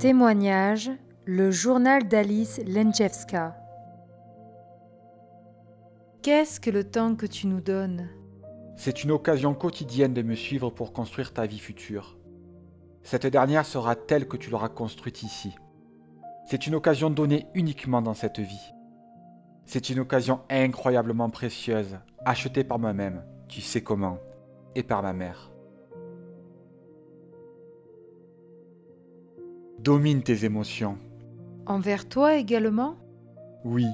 Témoignage, le journal d'Alice Lenczewska. Qu'est-ce que le temps que tu nous donnes? C'est une occasion quotidienne de me suivre pour construire ta vie future. Cette dernière sera telle que tu l'auras construite ici. C'est une occasion donnée uniquement dans cette vie. C'est une occasion incroyablement précieuse, achetée par moi-même, tu sais comment, et par ma mère. Domine tes émotions. Envers toi également? Oui,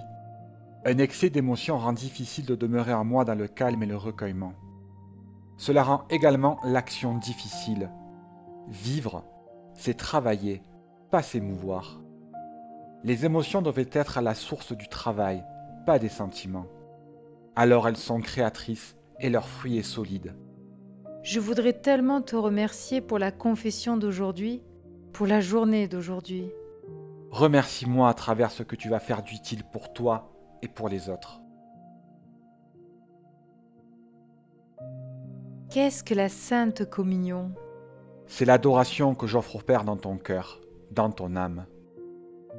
un excès d'émotions rend difficile de demeurer en moi dans le calme et le recueillement. Cela rend également l'action difficile. Vivre, c'est travailler, pas s'émouvoir. Les émotions doivent être à la source du travail, pas des sentiments. Alors elles sont créatrices et leur fruit est solide. Je voudrais tellement te remercier pour la confession d'aujourd'hui, pour la journée d'aujourd'hui. Remercie-moi à travers ce que tu vas faire d'utile pour toi et pour les autres. Qu'est-ce que la Sainte Communion? C'est l'adoration que j'offre au Père dans ton cœur, dans ton âme.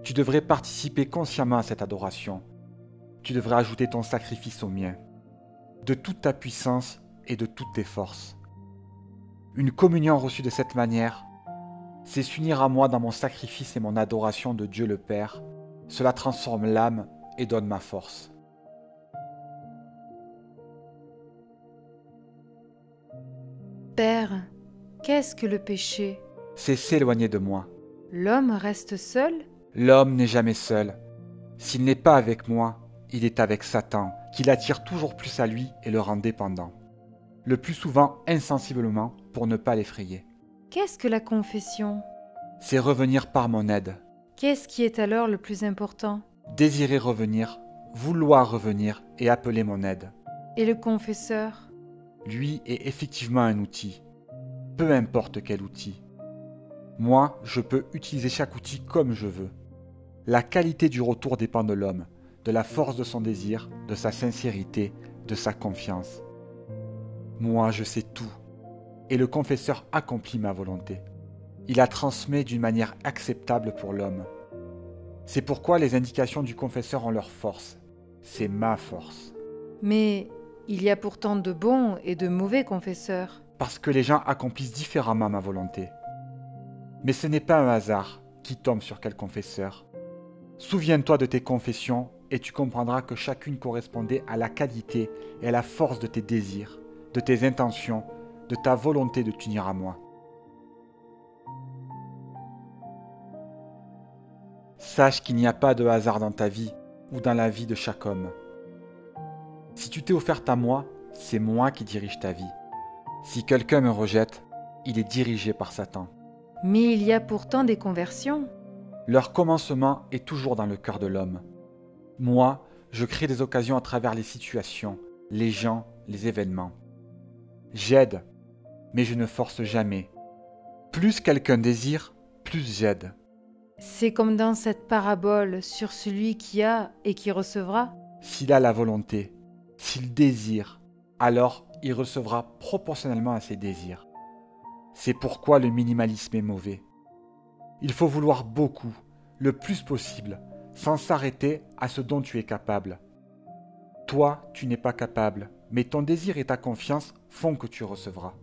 Tu devrais participer consciemment à cette adoration. Tu devrais ajouter ton sacrifice au mien, de toute ta puissance et de toutes tes forces. Une communion reçue de cette manière, c'est s'unir à moi dans mon sacrifice et mon adoration de Dieu le Père. Cela transforme l'âme et donne ma force. Père, qu'est-ce que le péché? C'est s'éloigner de moi. L'homme reste seul? L'homme n'est jamais seul. S'il n'est pas avec moi, il est avec Satan, qui l'attire toujours plus à lui et le rend dépendant. Le plus souvent insensiblement pour ne pas l'effrayer. Qu'est-ce que la confession? C'est revenir par mon aide. Qu'est-ce qui est alors le plus important? Désirer revenir, vouloir revenir et appeler mon aide. Et le confesseur? Lui est effectivement un outil. Peu importe quel outil. Moi, je peux utiliser chaque outil comme je veux. La qualité du retour dépend de l'homme, de la force de son désir, de sa sincérité, de sa confiance. Moi, je sais tout. Et le confesseur accomplit ma volonté. Il la transmet d'une manière acceptable pour l'homme. C'est pourquoi les indications du confesseur ont leur force. C'est ma force. Mais il y a pourtant de bons et de mauvais confesseurs. Parce que les gens accomplissent différemment ma volonté. Mais ce n'est pas un hasard qui tombe sur quel confesseur. Souviens-toi de tes confessions et tu comprendras que chacune correspondait à la qualité et à la force de tes désirs, de tes intentions, de ta volonté de t'unir à moi. Sache qu'il n'y a pas de hasard dans ta vie ou dans la vie de chaque homme. Si tu t'es offerte à moi, c'est moi qui dirige ta vie. Si quelqu'un me rejette, il est dirigé par Satan. Mais il y a pourtant des conversions. Leur commencement est toujours dans le cœur de l'homme. Moi, je crée des occasions à travers les situations, les gens, les événements. J'aide, mais je ne force jamais. Plus quelqu'un désire, plus j'aide. C'est comme dans cette parabole sur celui qui a et qui recevra. S'il a la volonté, s'il désire, alors il recevra proportionnellement à ses désirs. C'est pourquoi le minimalisme est mauvais. Il faut vouloir beaucoup, le plus possible, sans s'arrêter à ce dont tu es capable. Toi, tu n'es pas capable, mais ton désir et ta confiance font que tu recevras.